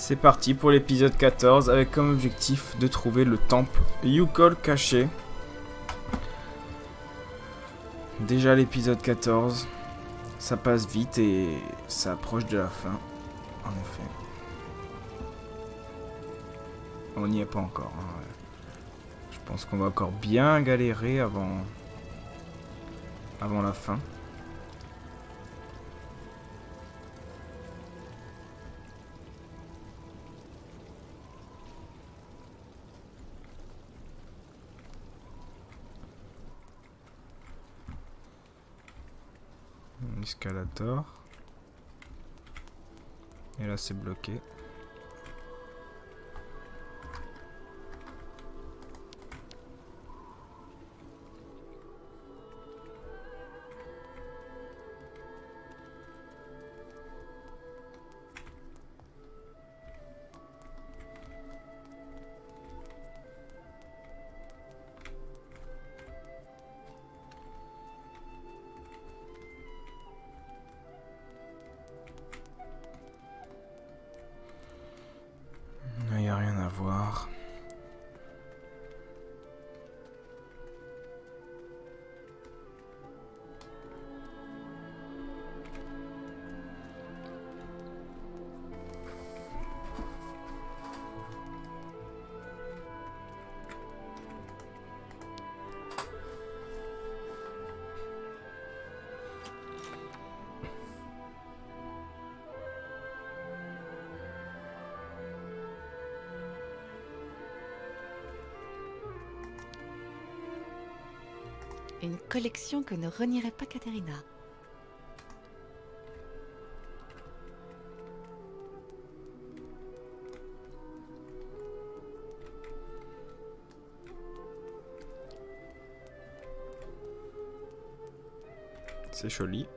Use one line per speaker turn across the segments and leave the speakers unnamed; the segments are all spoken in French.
C'est parti pour l'épisode 14 avec comme objectif de trouver le temple Yukol caché. Déjà l'épisode 14, ça passe vite et ça approche de la fin, en effet. On n'y est pas encore. Hein. Je pense qu'on va encore bien galérer avant la fin. Escalator. Et là c'est bloqué. Il n'y a rien à voir.
Une collection que ne renierait pas Katerina.
C'est joli.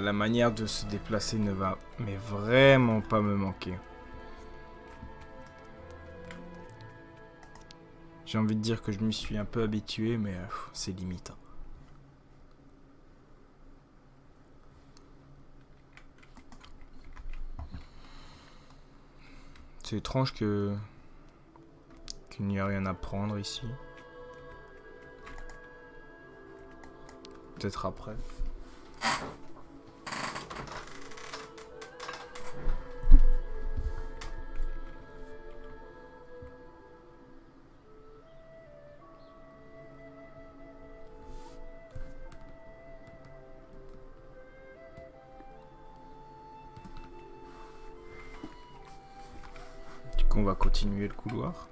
La manière de se déplacer ne va mais vraiment pas me manquer. J'ai envie de dire que je m'y suis un peu habitué, mais c'est limite. C'est étrange qu'il n'y ait rien à prendre ici. Peut-être après. On va continuer le couloir.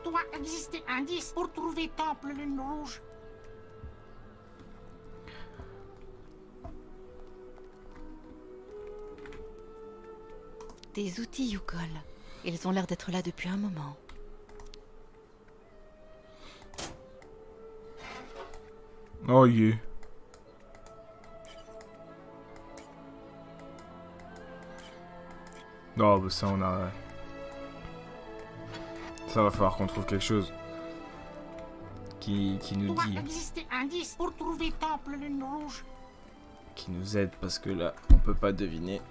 Doit exister un indice pour trouver Temple Lune Rouge.
Des outils Yukol. Ils ont l'air d'être là depuis un moment.
Oh yeah. Non, bah ça on a... Ça va falloir qu'on trouve quelque chose qui nous
Doit
dit.
exister un indice pour trouver Temple Lune Rouge.
qui nous aide parce que là, on peut pas deviner.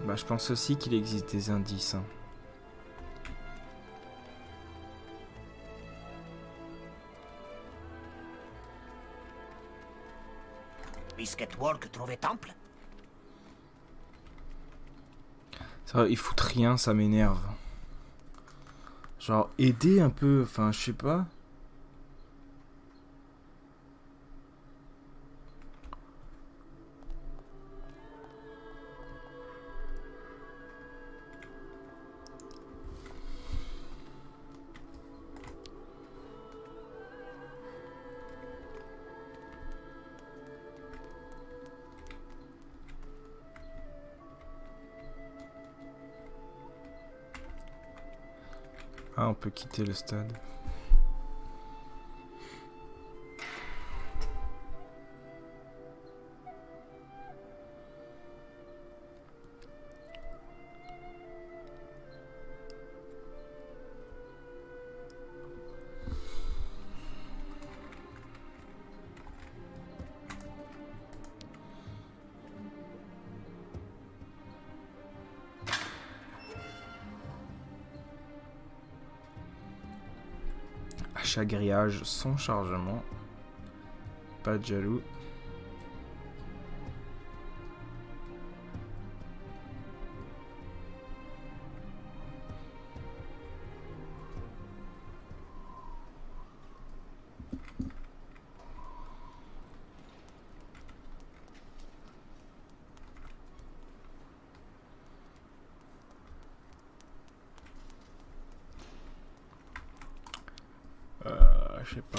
Bah, je pense aussi qu'il existe des indices. Hein.
Biscuitwork trouvé temple?
Ça, ils foutent rien, ça m'énerve. Genre, aider un peu, enfin, je sais pas. Ah, on peut quitter le stade. Achat grillage sans chargement. Pas de jaloux. Je sais pas.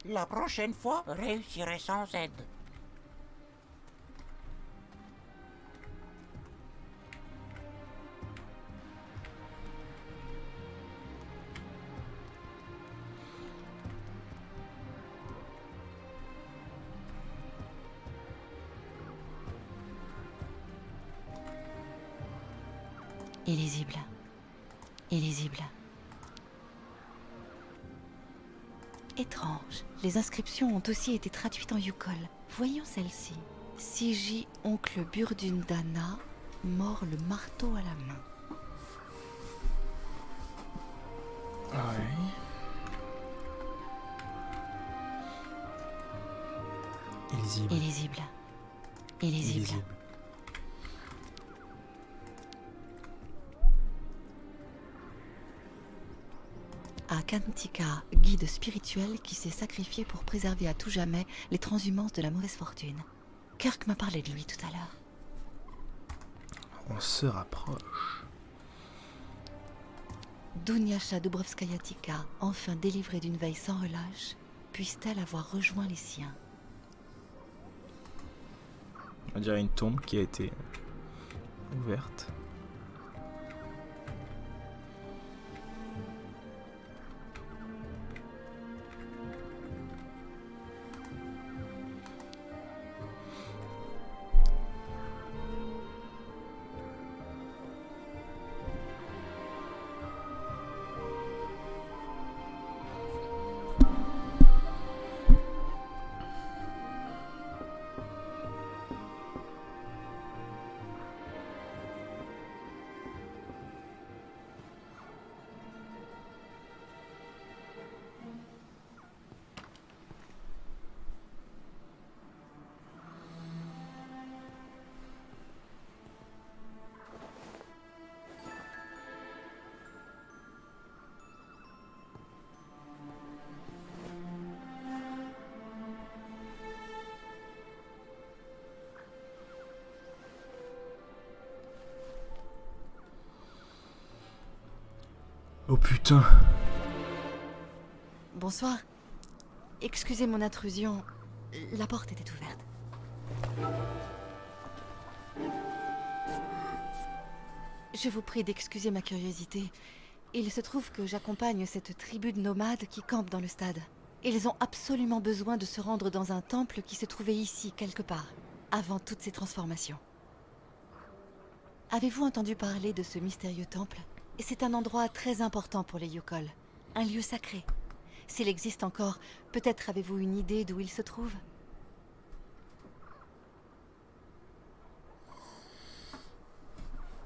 La prochaine fois, réussirai sans aide.
Illisible. Illisible. Étrange. Les inscriptions ont aussi été traduites en Yukol. Voyons celle-ci. Siji, oncle Burdundana, mort le marteau à la main.
Ouais. Illisible.
Illisible. Illisible. Akantika, guide spirituel qui s'est sacrifié pour préserver à tout jamais les transhumances de la mauvaise fortune. Kirk m'a parlé de lui tout à l'heure.
On se rapproche.
Dunyasha Dubrovskayatika, enfin délivrée d'une veille sans relâche, puisse-t-elle avoir rejoint les siens?
On dirait une tombe qui a été ouverte. Oh putain.
Bonsoir. excusez mon intrusion. La porte était ouverte. Je vous prie d'excuser ma curiosité. Il se trouve que j'accompagne cette tribu de nomades qui campent dans le stade. Ils ont absolument besoin de se rendre dans un temple qui se trouvait ici, quelque part, avant toutes ces transformations. Avez-vous entendu parler de ce mystérieux temple? C'est un endroit très important pour les Yukol, un lieu sacré. S'il existe encore, peut-être avez-vous une idée d'où il se trouve?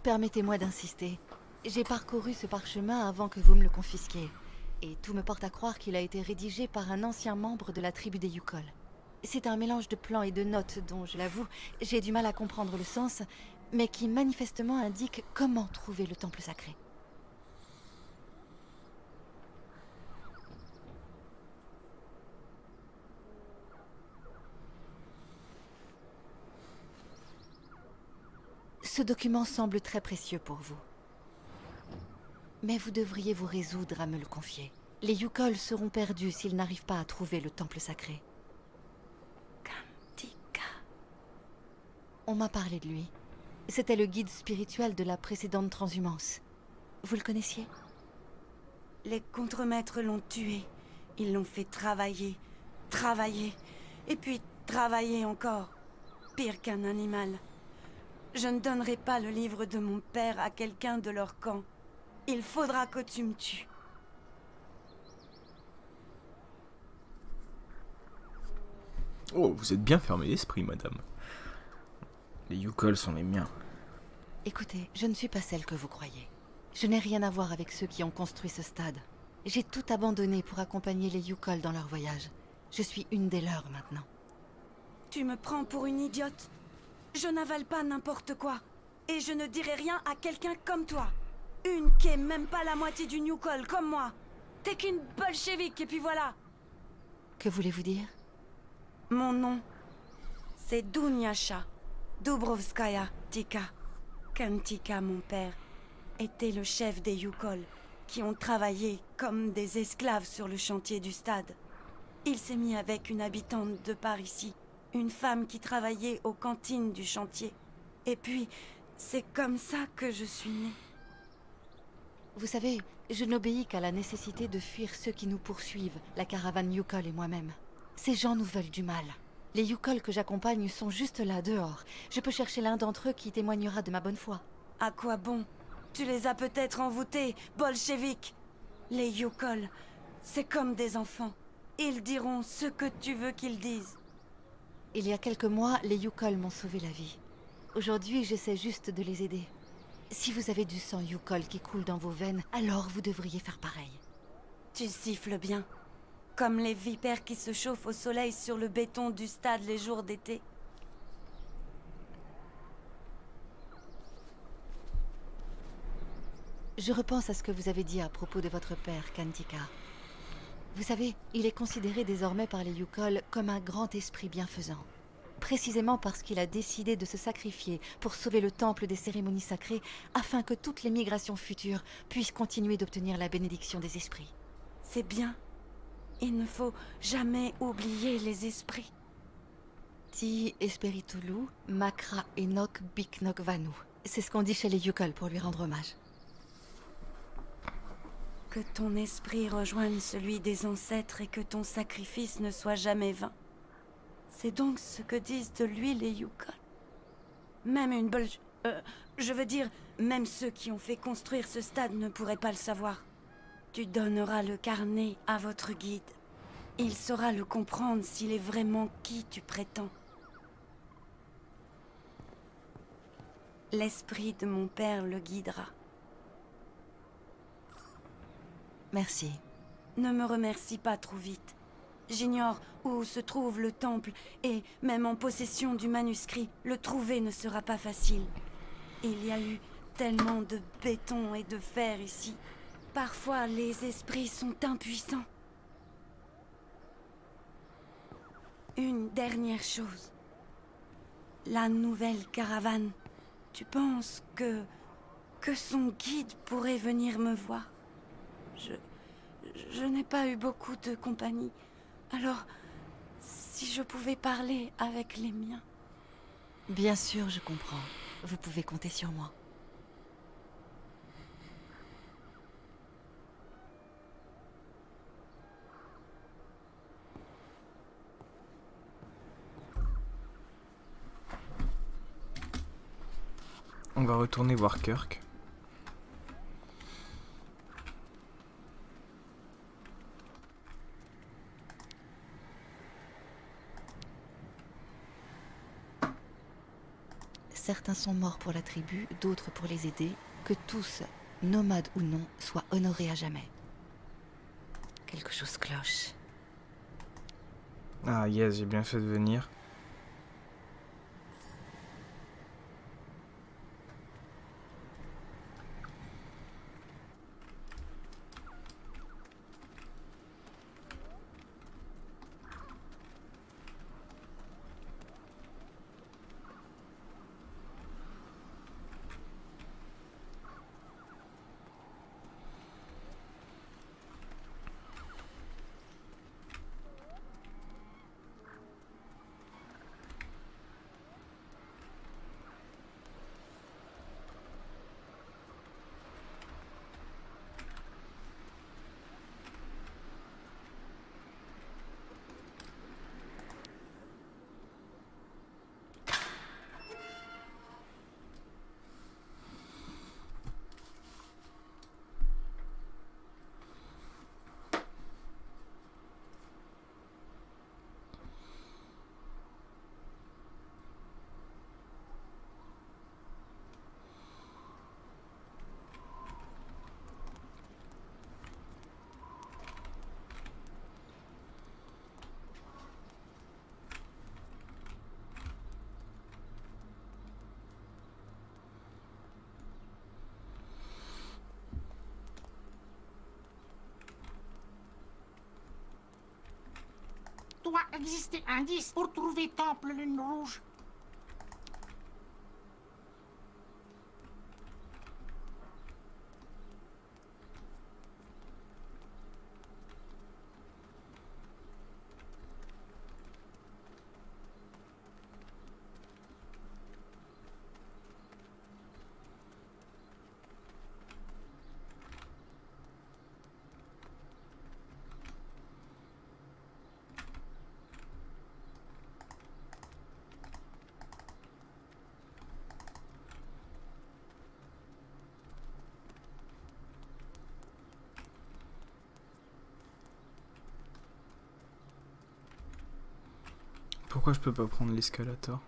Permettez-moi d'insister. J'ai parcouru ce parchemin avant que vous me le confisquiez. Et tout me porte à croire qu'il a été rédigé par un ancien membre de la tribu des Yukol. C'est un mélange de plans et de notes dont, je l'avoue, j'ai du mal à comprendre le sens, mais qui manifestement indique comment trouver le temple sacré. Ce document semble très précieux pour vous. Mais vous devriez vous résoudre à me le confier. Les Yukol seront perdus s'ils n'arrivent pas à trouver le temple sacré. Kantika. On m'a parlé de lui. C'était le guide spirituel de la précédente transhumance. Vous le connaissiez?
Les contremaîtres l'ont tué. Ils l'ont fait travailler, et puis travailler encore. Pire qu'un animal. Je ne donnerai pas le livre de mon père à quelqu'un de leur camp. Il faudra que tu me tues.
Oh, vous êtes bien fermé d'esprit, madame.
Les Yukol sont les miens.
Écoutez, je ne suis pas celle que vous croyez. Je n'ai rien à voir avec ceux qui ont construit ce stade. J'ai tout abandonné pour accompagner les Yukol dans leur voyage. Je suis une des leurs maintenant.
Tu me prends pour une idiote. Je n'avale pas n'importe quoi. Et je ne dirai rien à quelqu'un comme toi. Une qui est même pas la moitié du Yukol, comme moi. T'es qu'une bolchevique, et puis voilà.
Que voulez-vous dire?
Mon nom, c'est Dunyasha Dubrovskaya Tika. Kantika, mon père, était le chef des Yukol, qui ont travaillé comme des esclaves sur le chantier du stade. Il s'est mis avec une habitante de par ici, une femme qui travaillait aux cantines du chantier. Et puis, c'est comme ça que je suis née.
Vous savez, je n'obéis qu'à la nécessité de fuir ceux qui nous poursuivent, la caravane Yukol et moi-même. Ces gens nous veulent du mal. Les Yukol que j'accompagne sont juste là, dehors. Je peux chercher l'un d'entre eux qui témoignera de ma bonne foi.
À quoi bon? Tu les as peut-être envoûtés, bolcheviques. Les Yukol, c'est comme des enfants. Ils diront ce que tu veux qu'ils disent.
Il y a quelques mois, les Yukol m'ont sauvé la vie. Aujourd'hui, j'essaie juste de les aider. Si vous avez du sang Yukol qui coule dans vos veines, alors vous devriez faire pareil.
Tu siffles bien. Comme les vipères qui se chauffent au soleil sur le béton du stade les jours d'été.
Je repense à ce que vous avez dit à propos de votre père, Kantika. Vous savez, il est considéré désormais par les Yukol comme un grand esprit bienfaisant. Précisément parce qu'il a décidé de se sacrifier pour sauver le temple des cérémonies sacrées afin que toutes les migrations futures puissent continuer d'obtenir la bénédiction des esprits.
C'est bien. Il ne faut jamais oublier les esprits.
Ti Espiritulu, Makra Enok Biknok Vanu. C'est ce qu'on dit chez les Yukol pour lui rendre hommage.
Que ton esprit rejoigne celui des ancêtres et que ton sacrifice ne soit jamais vain. C'est donc ce que disent de lui les Yukol. Même une je veux dire, même ceux qui ont fait construire ce stade ne pourraient pas le savoir. Tu donneras le carnet à votre guide. Il saura le comprendre s'il est vraiment qui tu prétends. L'esprit de mon père le guidera.
Merci.
Ne me remercie pas trop vite. J'ignore où se trouve le temple et, même en possession du manuscrit, le trouver ne sera pas facile. Il y a eu tellement de béton et de fer ici. Parfois, les esprits sont impuissants. Une dernière chose. La nouvelle caravane. Tu penses que son guide pourrait venir me voir? Je n'ai pas eu beaucoup de compagnie. Alors, si je pouvais parler avec les miens.
Bien sûr, je comprends. Vous pouvez compter sur moi.
On va retourner voir Kirk.
Certains sont morts pour la tribu, d'autres pour les aider. Que tous, nomades ou non, soient honorés à jamais. Quelque chose cloche.
Ah yes, j'ai bien fait de venir.
Doit exister un indice pour trouver Temple Lune Rouge.
Pourquoi je peux pas prendre l'escalator?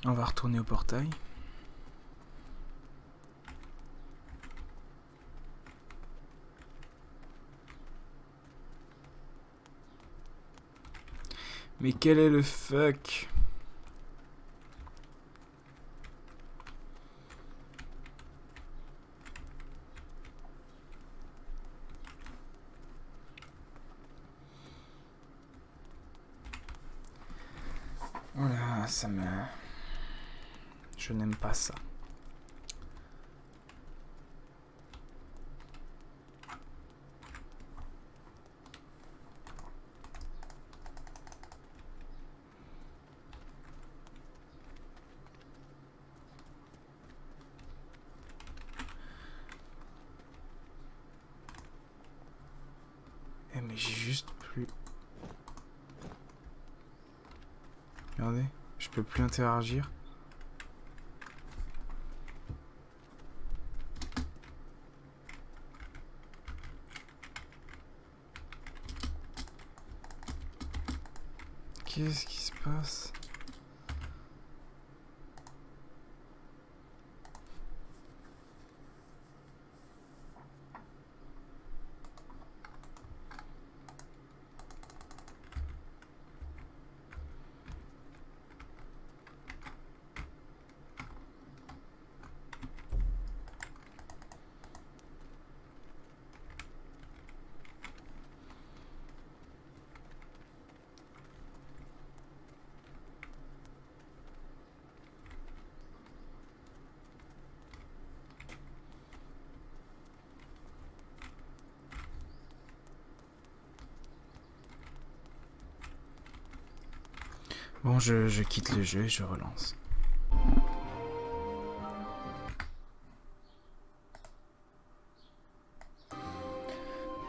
On va retourner au portail. Mais quel est le fuck? Voilà, ça me... Je n'aime pas ça. Eh mais j'ai juste plus... Regardez, je peux plus interagir. Qu'est-ce qui se passe? Bon, je quitte le jeu et je relance.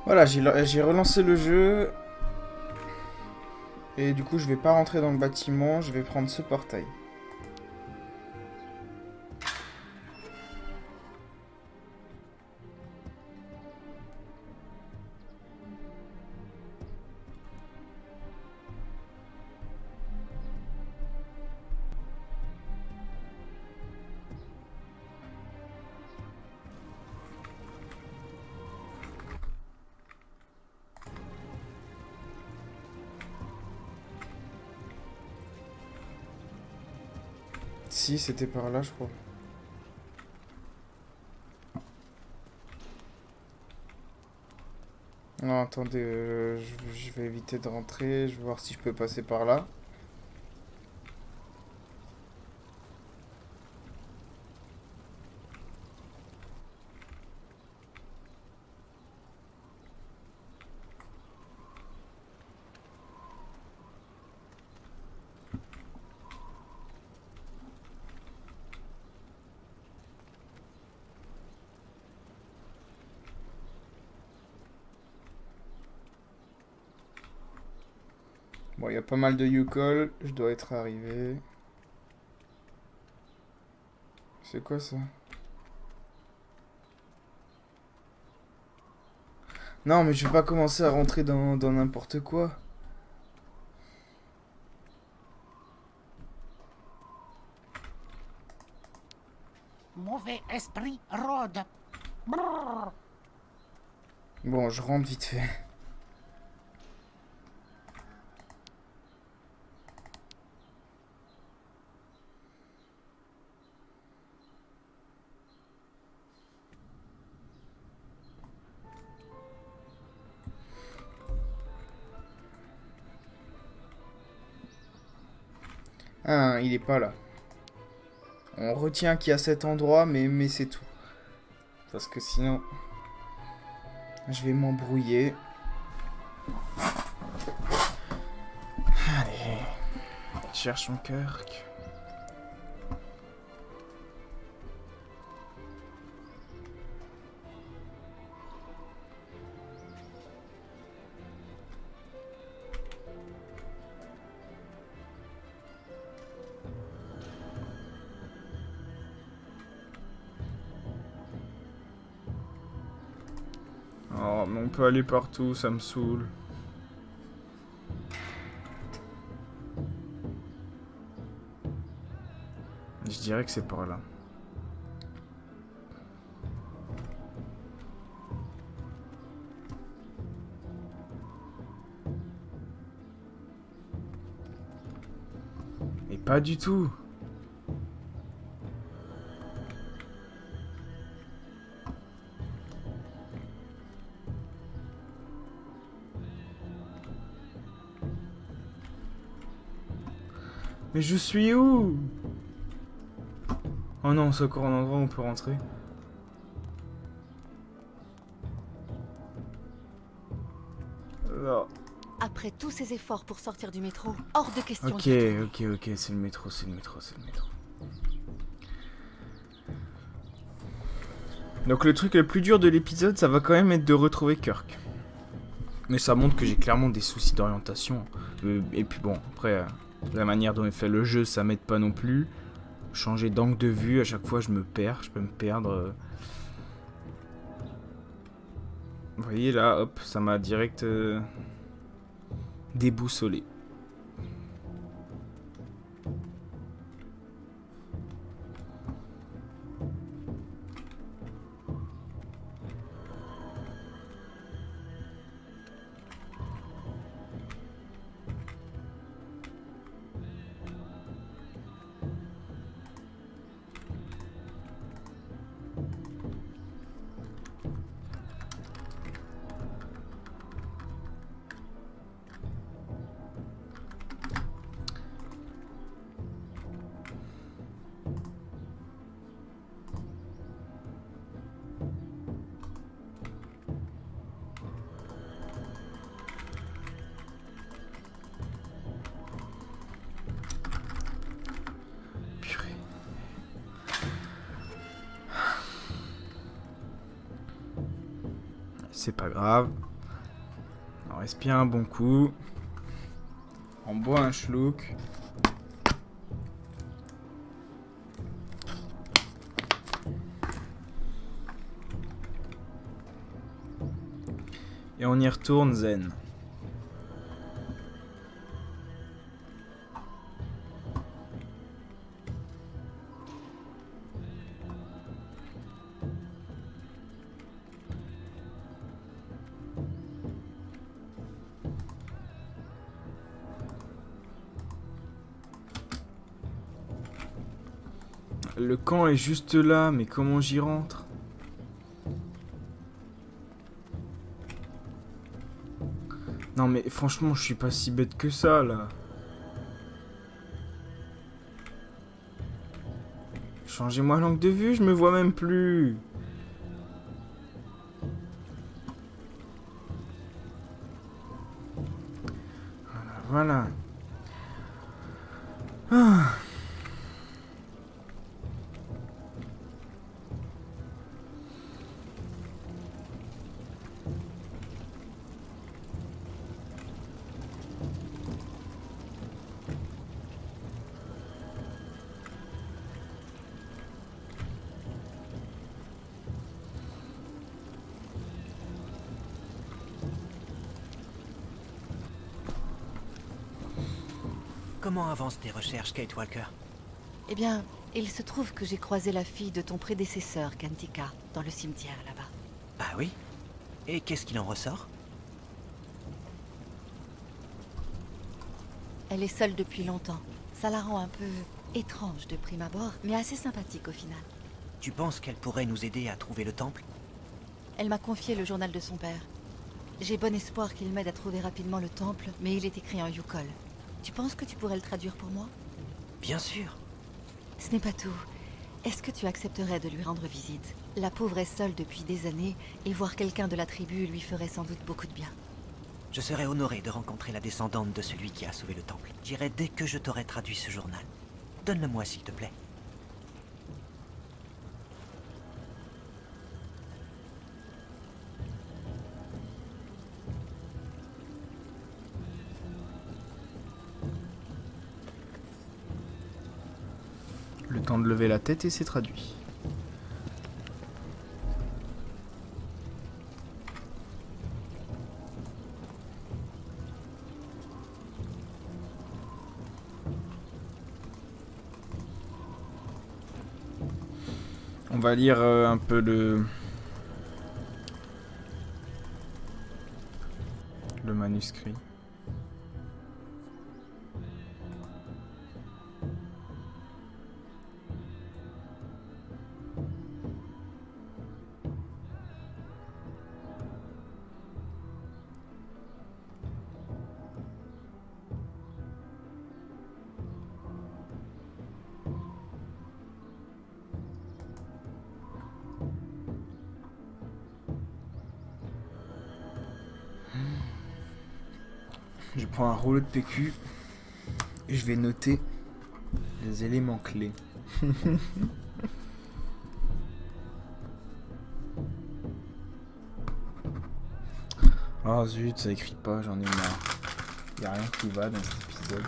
Voilà, j'ai relancé le jeu. Et du coup, je vais pas rentrer dans le bâtiment, je vais prendre ce portail. Si, c'était par là, je crois. Non, attendez, je vais éviter de rentrer, je vais voir si je peux passer par là. Bon, il y a pas mal de Yukol, je dois être arrivé. C'est quoi ça? Non, mais je vais pas commencer à rentrer dans n'importe quoi.
Mauvais esprit rôde. Brrr.
Bon, je rentre vite fait. Ah, il est pas là. On retient qu'il y a cet endroit, mais c'est tout. Parce que sinon, je vais m'embrouiller. Allez, cherche mon cœur. Oh, mais on peut aller partout, ça me saoule. Je dirais que c'est par là. Mais pas du tout. Mais je suis où? Oh non, c'est encore un endroit où on peut rentrer. Non.
Après tous ces efforts pour sortir du métro, hors de question
Ok,
d'y retourner.
ok, c'est le métro, c'est le métro, c'est le métro. Donc le truc le plus dur de l'épisode, ça va quand même être de retrouver Kirk. Mais ça montre que j'ai clairement des soucis d'orientation. Et puis bon, après, la manière dont est fait le jeu, ça m'aide pas non plus. Changer d'angle de vue, à chaque fois je me perds, je peux me perdre. Vous voyez là, hop, ça m'a direct déboussolé. c'est pas grave. On respire un bon coup. On boit un schluck. Et on y retourne zen. Le camp est juste là, mais comment j'y rentre? Non mais franchement, je suis pas si bête que ça, là. Changez-moi l'angle de vue, je me vois même plus. Voilà. Ah.
Comment avancent tes recherches, Kate Walker?
Eh bien, il se trouve que j'ai croisé la fille de ton prédécesseur, Kantika, dans le cimetière là-bas.
Ah oui? Et qu'est-ce qu'il en ressort?
Elle est seule depuis longtemps. Ça la rend un peu étrange de prime abord, mais assez sympathique au final.
Tu penses qu'elle pourrait nous aider à trouver le temple?
Elle m'a confié le journal de son père. J'ai bon espoir qu'il m'aide à trouver rapidement le temple, mais il est écrit en Yukol. Tu penses que tu pourrais le traduire pour moi?
Bien sûr.
Ce n'est pas tout. Est-ce que tu accepterais de lui rendre visite? La pauvre est seule depuis des années, et voir quelqu'un de la tribu lui ferait sans doute beaucoup de bien.
Je serais honoré de rencontrer la descendante de celui qui a sauvé le temple. J'irai dès que je t'aurai traduit ce journal. Donne-le-moi, s'il te plaît.
Le temps de lever la tête et c'est traduit. On va lire un peu le manuscrit. Je prends un rouleau de PQ et je vais noter les éléments clés. Oh zut, ça écrit pas, j'en ai marre. Y a rien qui va dans cet épisode.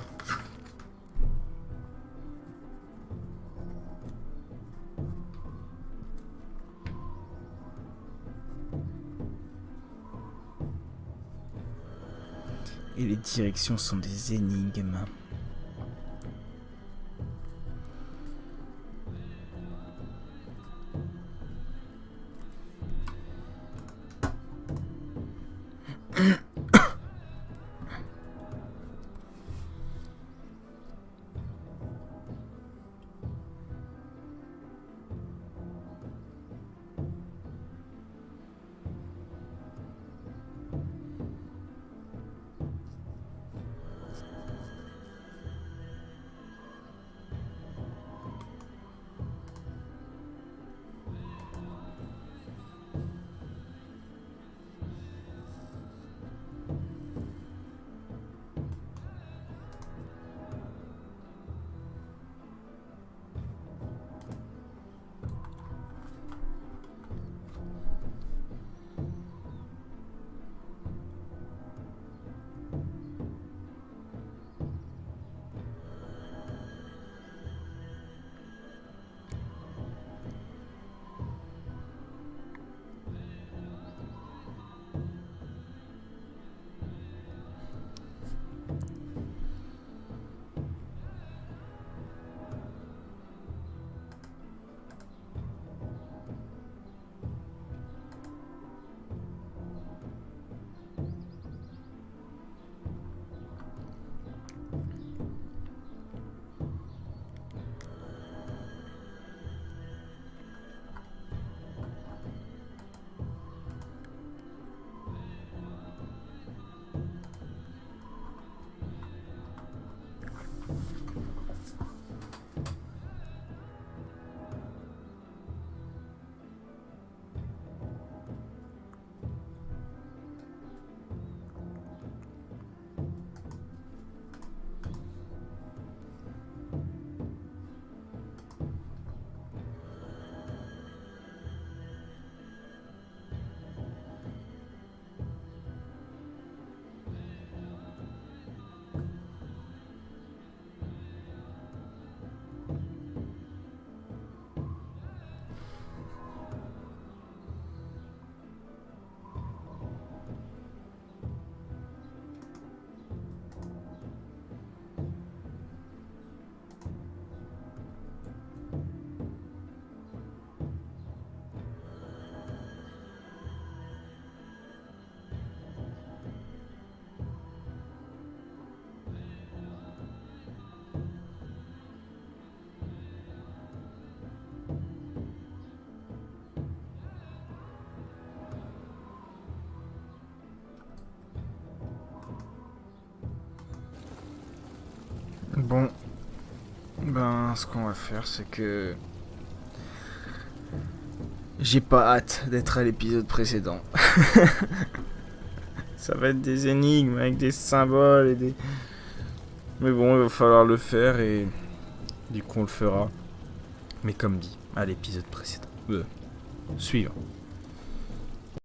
Et les directions sont des énigmes. Bon. Ben, ce qu'on va faire, c'est que... J'ai pas hâte d'être à l'épisode précédent. Ça va être des énigmes avec des symboles et des... Mais bon, il va falloir le faire et... Du coup, on le fera. Mais comme dit, à l'épisode précédent. Suivant.